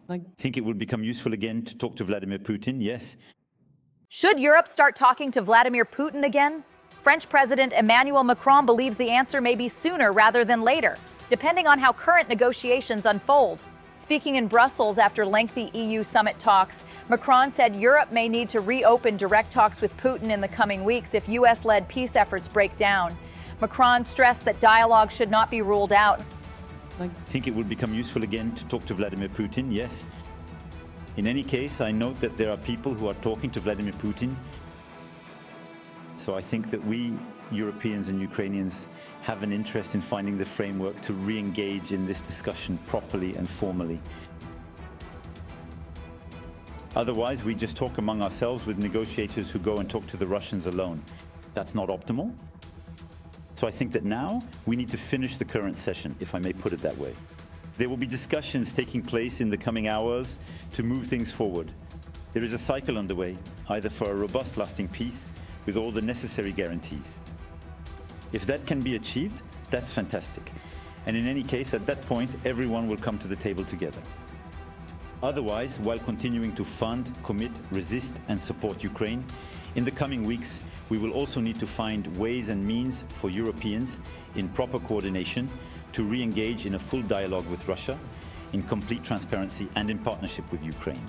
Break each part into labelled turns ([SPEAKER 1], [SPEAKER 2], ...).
[SPEAKER 1] I think it will become useful again to talk to Vladimir Putin, yes.
[SPEAKER 2] Should Europe start talking to Vladimir Putin again? French President Emmanuel Macron believes the answer may be sooner rather than later, depending on how current negotiations unfold. Speaking in Brussels after lengthy EU summit talks, Macron said Europe may need to reopen direct talks with Putin in the coming weeks if US-led peace efforts break down. Macron stressed that dialogue should not be ruled out.
[SPEAKER 1] I think it will become useful again to talk to Vladimir Putin, yes. In any case, I note that there are people who are talking to Vladimir Putin. So I think that we, Europeans and Ukrainians, have an interest in finding the framework to re-engage in this discussion properly and formally. Otherwise, we just talk among ourselves with negotiators who go and talk to the Russians alone. That's not optimal. So I think that now we need to finish the current session, if I may put it that way. There will be discussions taking place in the coming hours to move things forward. There is a cycle underway, either for a robust, lasting peace with all the necessary guarantees. If that can be achieved, that's fantastic. And in any case, at that point, everyone will come to the table together. Otherwise, while continuing to fund, commit, resist, and support Ukraine, in the coming weeks, we will also need to find ways and means for Europeans, in proper coordination, to re-engage in a full dialogue with Russia, in complete transparency and in partnership with Ukraine.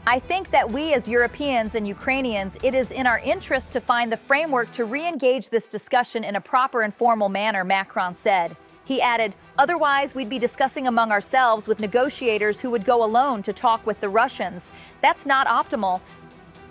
[SPEAKER 2] I think that we as Europeans and Ukrainians, it is in our interest to find the framework to re-engage this discussion in a proper and formal manner, Macron said. He added, otherwise we'd be discussing among ourselves with negotiators who would go alone to talk with the Russians. That's not optimal.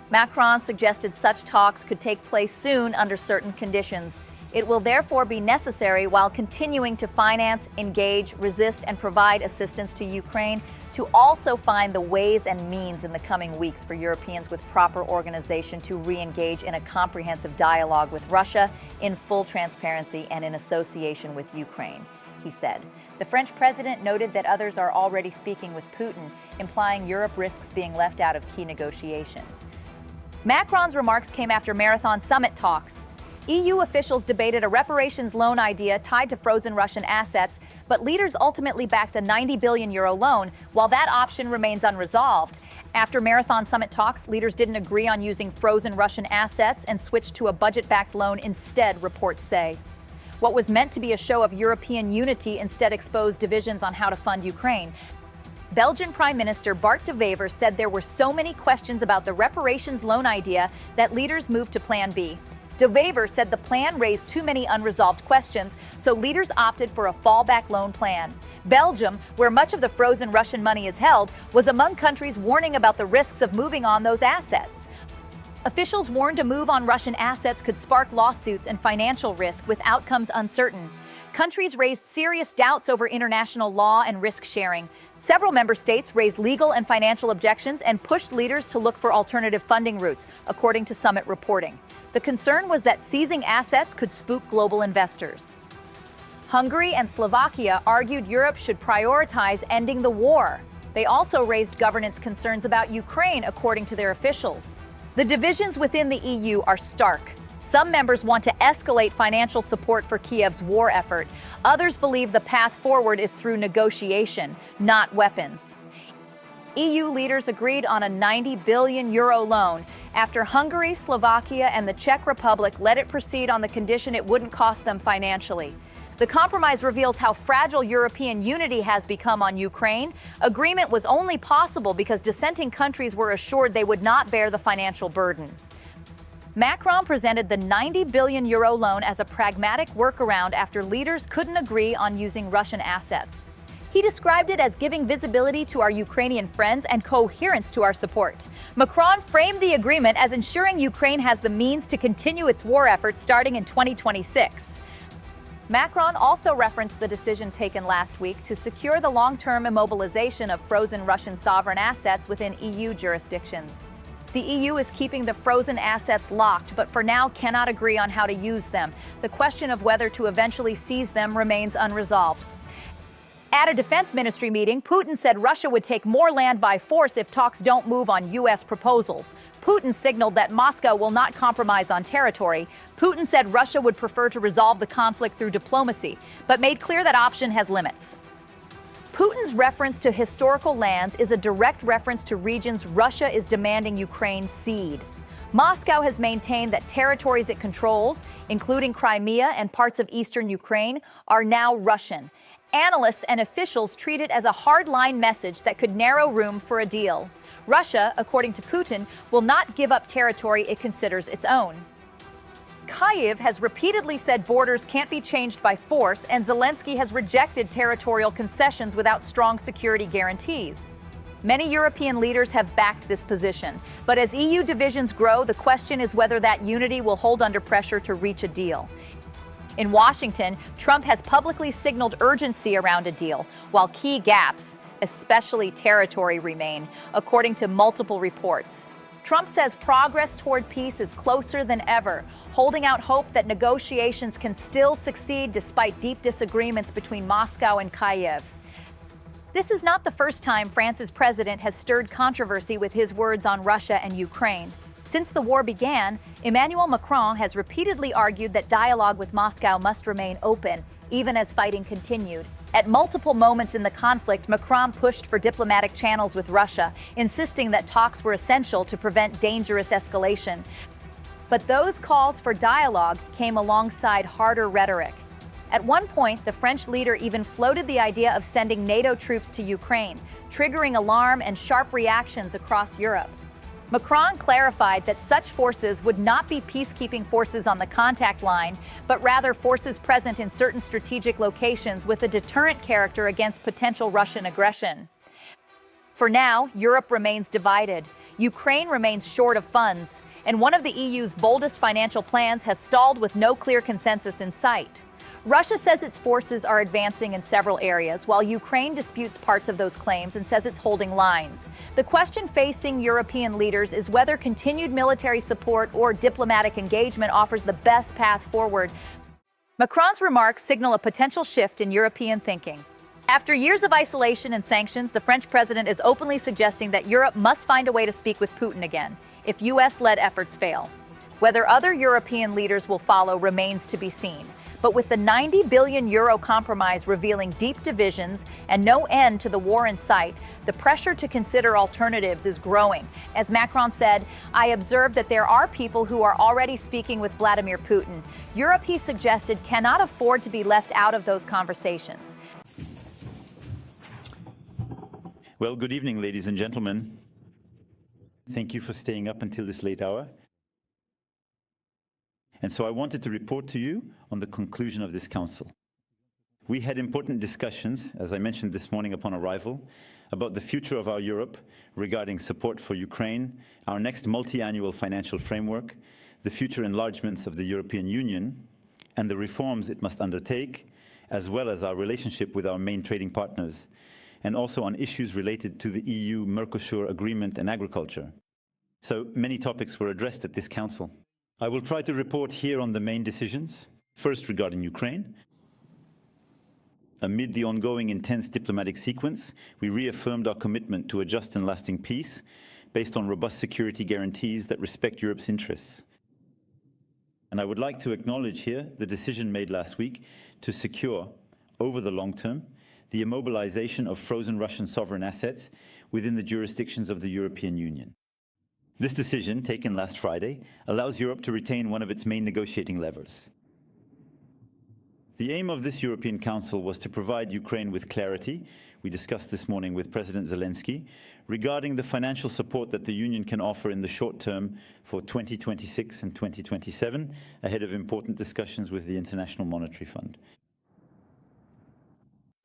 [SPEAKER 2] Macron suggested such talks could take place soon under certain conditions. It will therefore be necessary, while continuing to finance, engage, resist, and provide assistance to Ukraine, to also find the ways and means in the coming weeks for Europeans with proper organization to re-engage in a comprehensive dialogue with Russia in full transparency and in association with Ukraine, he said. The French president noted that others are already speaking with Putin, implying Europe risks being left out of key negotiations. Macron's remarks came after marathon summit talks. EU officials debated a reparations loan idea tied to frozen Russian assets, but leaders ultimately backed a €90 billion loan, while that option remains unresolved. After marathon summit talks, leaders didn't agree on using frozen Russian assets and switched to a budget-backed loan instead, reports say. What was meant to be a show of European unity instead exposed divisions on how to fund Ukraine. Belgian Prime Minister Bart de Wever said there were so many questions about the reparations loan idea that leaders moved to Plan B. De Wever said the plan raised too many unresolved questions, so leaders opted for a fallback loan plan. Belgium, where much of the frozen Russian money is held, was among countries warning about the risks of moving on those assets. Officials warned a move on Russian assets could spark lawsuits and financial risk, with outcomes uncertain. Countries raised serious doubts over international law and risk sharing. Several member states raised legal and financial objections and pushed leaders to look for alternative funding routes, according to summit reporting. The concern was that seizing assets could spook global investors. Hungary and Slovakia argued Europe should prioritize ending the war. They also raised governance concerns about Ukraine, according to their officials. The divisions within the EU are stark. Some members want to escalate financial support for Kiev's war effort. Others believe the path forward is through negotiation, not weapons. EU leaders agreed on a €90 billion loan after Hungary, Slovakia, and the Czech Republic let it proceed on the condition it wouldn't cost them financially. The compromise reveals how fragile European unity has become on Ukraine. Agreement was only possible because dissenting countries were assured they would not bear the financial burden. Macron presented the €90 billion loan as a pragmatic workaround after leaders couldn't agree on using Russian assets. He described it as giving visibility to our Ukrainian friends and coherence to our support. Macron framed the agreement as ensuring Ukraine has the means to continue its war efforts starting in 2026. Macron also referenced the decision taken last week to secure the long-term immobilization of frozen Russian sovereign assets within EU jurisdictions. The EU is keeping the frozen assets locked, but for now cannot agree on how to use them. The question of whether to eventually seize them remains unresolved. At a defense ministry meeting, Putin said Russia would take more land by force if talks don't move on U.S. proposals. Putin signaled that Moscow will not compromise on territory. Putin said Russia would prefer to resolve the conflict through diplomacy, but made clear that option has limits. Putin's reference to historical lands is a direct reference to regions Russia is demanding Ukraine cede. Moscow has maintained that territories it controls, including Crimea and parts of eastern Ukraine, are now Russian. Analysts and officials treat it as a hard-line message that could narrow room for a deal. Russia, according to Putin, will not give up territory it considers its own. Kyiv has repeatedly said borders can't be changed by force, and Zelensky has rejected territorial concessions without strong security guarantees. Many European leaders have backed this position, but as EU divisions grow, the question is whether that unity will hold under pressure to reach a deal. In Washington, Trump has publicly signaled urgency around a deal, while key gaps, especially territory, remain, according to multiple reports. Trump says progress toward peace is closer than ever, holding out hope that negotiations can still succeed despite deep disagreements between Moscow and Kyiv. This is not the first time France's president has stirred controversy with his words on Russia and Ukraine. Since the war began, Emmanuel Macron has repeatedly argued that dialogue with Moscow must remain open, even as fighting continued. At multiple moments in the conflict, Macron pushed for diplomatic channels with Russia, insisting that talks were essential to prevent dangerous escalation. But those calls for dialogue came alongside harder rhetoric. At one point, the French leader even floated the idea of sending NATO troops to Ukraine, triggering alarm and sharp reactions across Europe. Macron clarified that such forces would not be peacekeeping forces on the contact line, but rather forces present in certain strategic locations with a deterrent character against potential Russian aggression. For now, Europe remains divided. Ukraine remains short of funds, and one of the EU's boldest financial plans has stalled with no clear consensus in sight. Russia says its forces are advancing in several areas, while Ukraine disputes parts of those claims and says it's holding lines. The question facing European leaders is whether continued military support or diplomatic engagement offers the best path forward. Macron's remarks signal a potential shift in European thinking. After years of isolation and sanctions, the French president is openly suggesting that Europe must find a way to speak with Putin again, if US-led efforts fail. Whether other European leaders will follow remains to be seen. But with the €90 billion compromise revealing deep divisions and no end to the war in sight, the pressure to consider alternatives is growing. As Macron said, "I observe that there are people who are already speaking with Vladimir Putin." Europe, he suggested, cannot afford to be left out of those conversations.
[SPEAKER 1] Well, good evening, ladies and gentlemen. Thank you for staying up until this late hour. And so I wanted to report to you on the conclusion of this council. We had important discussions, as I mentioned this morning upon arrival, about the future of our Europe regarding support for Ukraine, our next multi-annual financial framework, the future enlargements of the European Union, and the reforms it must undertake, as well as our relationship with our main trading partners, and also on issues related to the EU-Mercosur agreement and agriculture. So many topics were addressed at this council. I will try to report here on the main decisions. First, regarding Ukraine. Amid the ongoing intense diplomatic sequence, we reaffirmed our commitment to a just and lasting peace based on robust security guarantees that respect Europe's interests. And I would like to acknowledge here the decision made last week to secure, over the long term, the immobilization of frozen Russian sovereign assets within the jurisdictions of the European Union. This decision, taken last Friday, allows Europe to retain one of its main negotiating levers. The aim of this European Council was to provide Ukraine with clarity, we discussed this morning with President Zelensky, regarding the financial support that the Union can offer in the short term for 2026 and 2027, ahead of important discussions with the International Monetary Fund.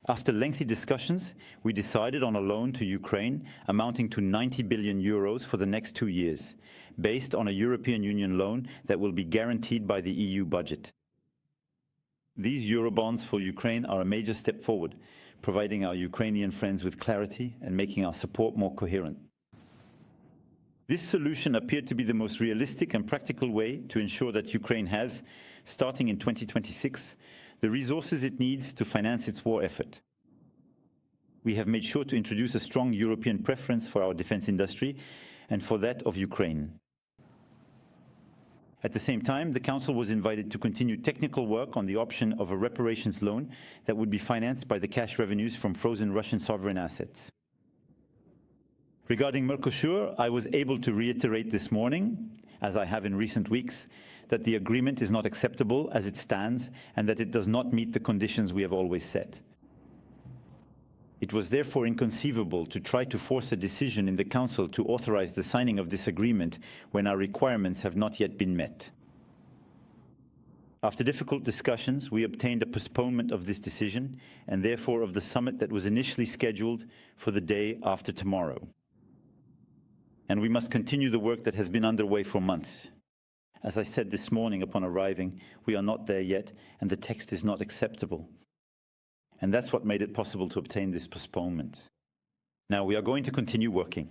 [SPEAKER 1] After lengthy discussions, we decided on a loan to Ukraine amounting to €90 billion for the next 2 years, based on a European Union loan that will be guaranteed by the EU budget. These Eurobonds for Ukraine are a major step forward, providing our Ukrainian friends with clarity and making our support more coherent. This solution appeared to be the most realistic and practical way to ensure that Ukraine has, starting in 2026, the resources it needs to finance its war effort. We have made sure to introduce a strong European preference for our defense industry and for that of Ukraine. At the same time, the Council was invited to continue technical work on the option of a reparations loan that would be financed by the cash revenues from frozen Russian sovereign assets. Regarding Mercosur, I was able to reiterate this morning, as I have in recent weeks, that the agreement is not acceptable as it stands and that it does not meet the conditions we have always set. It was therefore inconceivable to try to force a decision in the Council to authorize the signing of this agreement when our requirements have not yet been met. After difficult discussions, we obtained a postponement of this decision and therefore of the summit that was initially scheduled for the day after tomorrow. And we must continue the work that has been underway for months. As I said this morning upon arriving, we are not there yet and the text is not acceptable. And that's what made it possible to obtain this postponement. Now, we are going to continue working.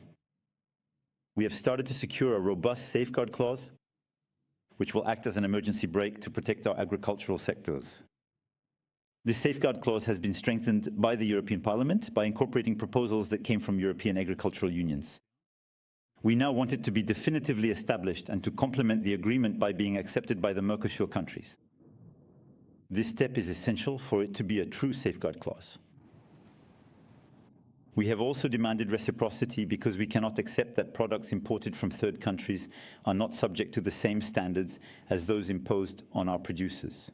[SPEAKER 1] We have started to secure a robust safeguard clause, which will act as an emergency brake to protect our agricultural sectors. This safeguard clause has been strengthened by the European Parliament by incorporating proposals that came from European agricultural unions. We now want it to be definitively established and to complement the agreement by being accepted by the Mercosur countries. This step is essential for it to be a true safeguard clause. We have also demanded reciprocity because we cannot accept that products imported from third countries are not subject to the same standards as those imposed on our producers.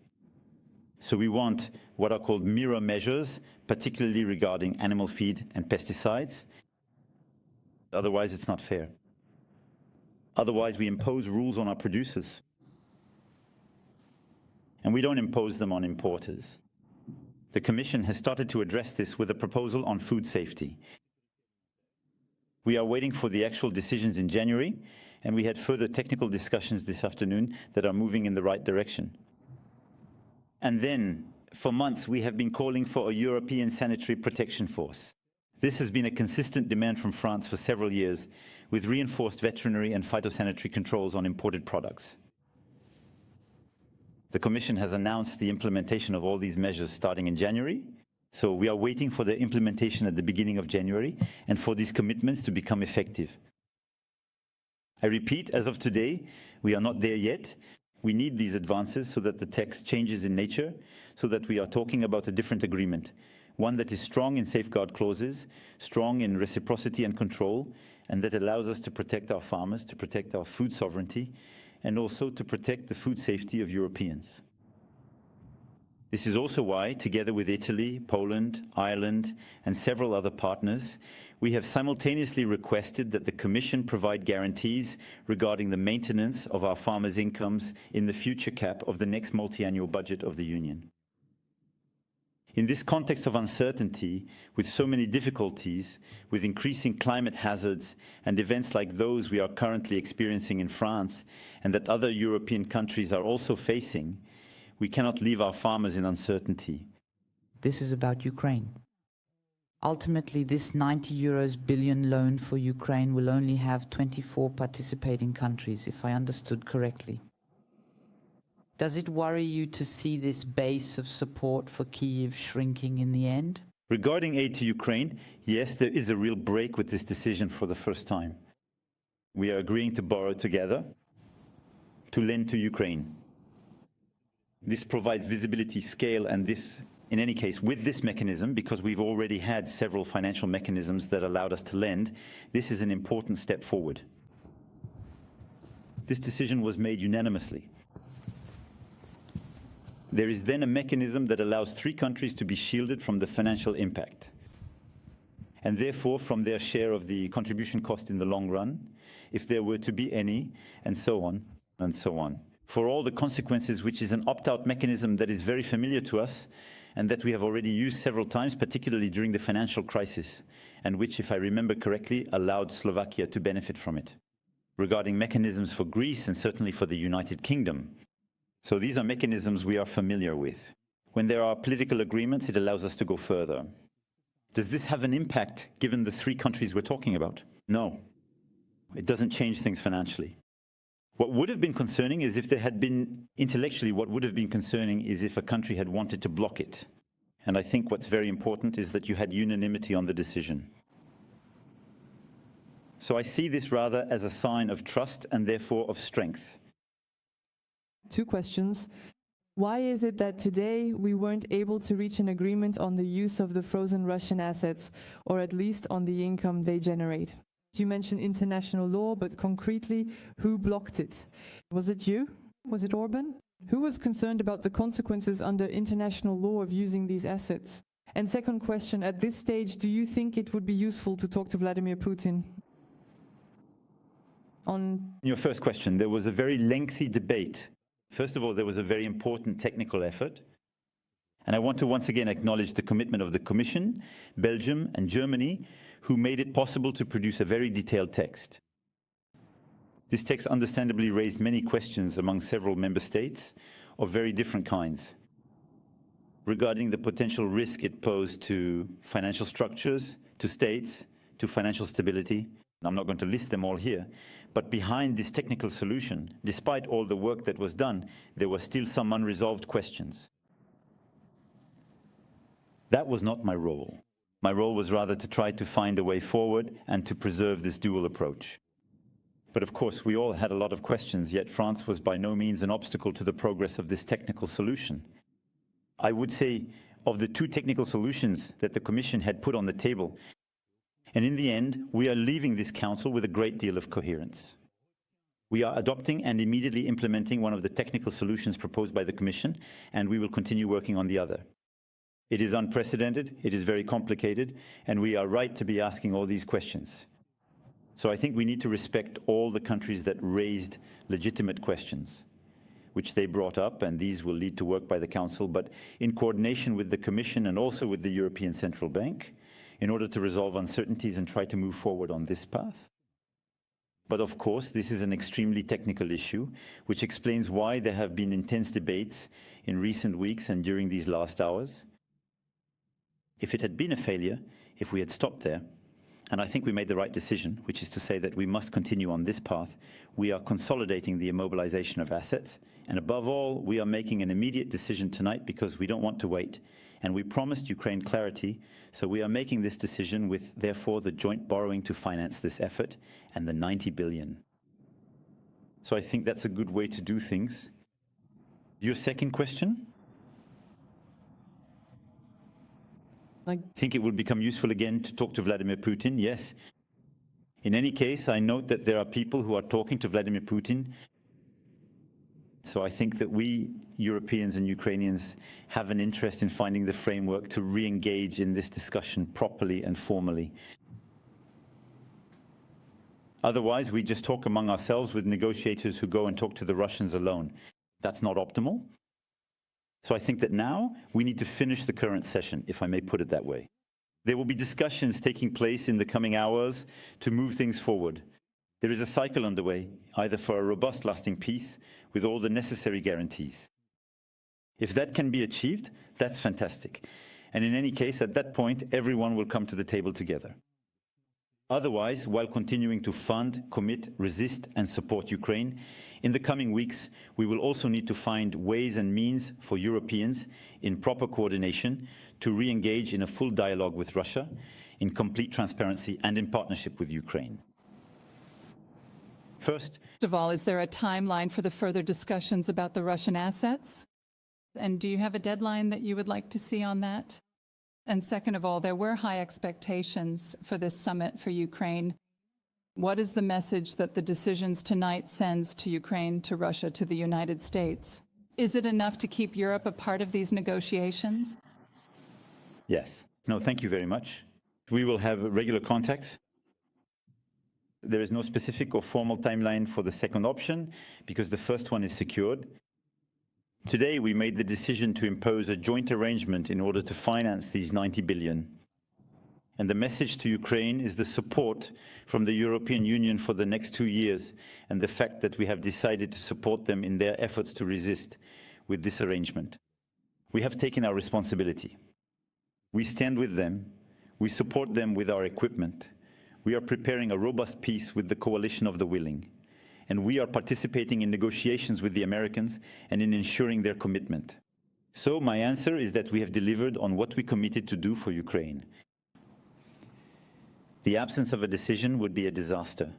[SPEAKER 1] So we want what are called mirror measures, particularly regarding animal feed and pesticides. Otherwise, it's not fair. Otherwise, we impose rules on our producers. And we don't impose them on importers. The Commission has started to address this with a proposal on food safety. We are waiting for the actual decisions in January, and we had further technical discussions this afternoon that are moving in the right direction. And then, for months, we have been calling for a European Sanitary Protection Force. This has been a consistent demand from France for several years, with reinforced veterinary and phytosanitary controls on imported products. The Commission has announced the implementation of all these measures starting in January, so we are waiting for the implementation at the beginning of January and for these commitments to become effective. I repeat, as of today, we are not there yet. We need these advances so that the text changes in nature, so that we are talking about a different agreement, one that is strong in safeguard clauses, strong in reciprocity and control, and that allows us to protect our farmers, to protect our food sovereignty, and also to protect the food safety of Europeans. This is also why, together with Italy, Poland, Ireland, and several other partners, we have simultaneously requested that the Commission provide guarantees regarding the maintenance of our farmers' incomes in the future cap of the next multi-annual budget of the Union. In this context of uncertainty, with so many difficulties, with increasing climate hazards and events like those we are currently experiencing in France and that other European countries are also facing, we cannot leave our farmers in uncertainty.
[SPEAKER 3] This is about Ukraine. Ultimately, this €90 billion loan for Ukraine will only have 24 participating countries, if I understood correctly. Does it worry you to see this base of support for Kyiv shrinking in the end?
[SPEAKER 1] Regarding aid to Ukraine, yes, there is a real break with this decision for the first time. We are agreeing to borrow together to lend to Ukraine. This provides visibility, scale, and this, in any case, with this mechanism, because we've already had several financial mechanisms that allowed us to lend, this is an important step forward. This decision was made unanimously. There is then a mechanism that allows 3 countries to be shielded from the financial impact, and therefore from their share of the contribution cost in the long run, if there were to be any, and so on, and so on. For all the consequences, which is an opt-out mechanism that is very familiar to us, and that we have already used several times, particularly during the financial crisis, and which, if I remember correctly, allowed Slovakia to benefit from it. Regarding mechanisms for Greece and certainly for the United Kingdom, so these are mechanisms we are familiar with. When there are political agreements, it allows us to go further. Does this have an impact given the 3 countries we're talking about? No. It doesn't change things financially. What would have been concerning is if there had been, intellectually, what would have been concerning is if a country had wanted to block it. And I think what's very important is that you had unanimity on the decision. So I see this rather as a sign of trust and therefore of strength.
[SPEAKER 4] two questions. Why is it that today we weren't able to reach an agreement on the use of the frozen Russian assets, or at least on the income they generate? You mentioned international law, but concretely, who blocked it? Was it you? Was it Orban? Who was concerned about the consequences under international law of using these assets? And second question, at this stage, do you think it would be useful to talk to Vladimir Putin? On
[SPEAKER 1] your first question, there was a very lengthy debate. First of all, there was a very important technical effort. And I want to once again acknowledge the commitment of the Commission, Belgium and Germany, who made it possible to produce a very detailed text. This text understandably raised many questions among several member states of very different kinds, regarding the potential risk it posed to financial structures, to states, to financial stability. I'm not going to list them all here, but behind this technical solution, despite all the work that was done, there were still some unresolved questions. That was not my role. My role was rather to try to find a way forward and to preserve this dual approach. But of course, we all had a lot of questions, yet France was by no means an obstacle to the progress of this technical solution. I would say, of the two technical solutions that the Commission had put on the table, and in the end, we are leaving this Council with a great deal of coherence. We are adopting and immediately implementing one of the technical solutions proposed by the Commission, and we will continue working on the other. It is unprecedented, it is very complicated, and we are right to be asking all these questions. So I think we need to respect all the countries that raised legitimate questions, which they brought up, and these will lead to work by the Council, but in coordination with the Commission and also with the European Central Bank, in order to resolve uncertainties and try to move forward on this path. But of course, this is an extremely technical issue, which explains why there have been intense debates in recent weeks and during these last hours. If it had been a failure, if we had stopped there, and I think we made the right decision, which is to say that we must continue on this path, we are consolidating the immobilization of assets, and above all, we are making an immediate decision tonight because we don't want to wait. And we promised Ukraine clarity, so we are making this decision with, therefore, the joint borrowing to finance this effort and the 90 billion. So I think that's a good way to do things. Your second question? I think it will become useful again to talk to Vladimir Putin, yes. In any case, I note that there are people who are talking to Vladimir Putin. So I think that we, Europeans and Ukrainians, have an interest in finding the framework to re-engage in this discussion properly and formally. Otherwise, we just talk among ourselves with negotiators who go and talk to the Russians alone. That's not optimal. So I think that now we need to finish the current session, if I may put it that way. There will be discussions taking place in the coming hours to move things forward. There is a cycle underway, either for a robust, lasting peace with all the necessary guarantees. If that can be achieved, that's fantastic. And in any case, at that point, everyone will come to the table together. Otherwise, while continuing to fund, commit, resist, and support Ukraine, in the coming weeks, we will also need to find ways and means for Europeans, in proper coordination, to re-engage in a full dialogue with Russia, in complete transparency and in partnership with Ukraine. First
[SPEAKER 5] of all, is there a timeline for the further discussions about the Russian assets? And do you have a deadline that you would like to see on that? And second of all, there were high expectations for this summit for Ukraine. What is the message that the decisions tonight sends to Ukraine, to Russia, to the United States? Is it enough to keep Europe a part of these negotiations?
[SPEAKER 1] Yes. No, thank you very much. We will have regular contacts. There is no specific or formal timeline for the second option because the first one is secured. Today, we made the decision to impose a joint arrangement in order to finance these 90 billion. And the message to Ukraine is the support from the European Union for the next 2 years and the fact that we have decided to support them in their efforts to resist with this arrangement. We have taken our responsibility. We stand with them. We support them with our equipment. We are preparing a robust peace with the coalition of the willing. And we are participating in negotiations with the Americans and in ensuring their commitment. So my answer is that we have delivered on what we committed to do for Ukraine. The absence of a decision would be a disaster.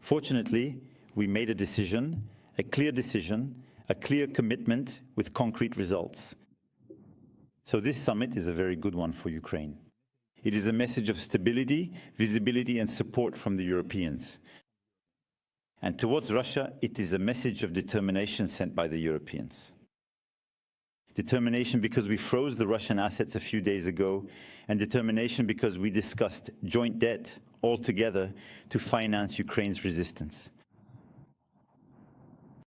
[SPEAKER 1] Fortunately, we made a decision, a clear decision, a clear commitment with concrete results. So this summit is a very good one for Ukraine. It is a message of stability, visibility, and support from the Europeans. And towards Russia, it is a message of determination sent by the Europeans. Determination because we froze the Russian assets a few days ago, and determination because we discussed joint debt all together to finance Ukraine's resistance.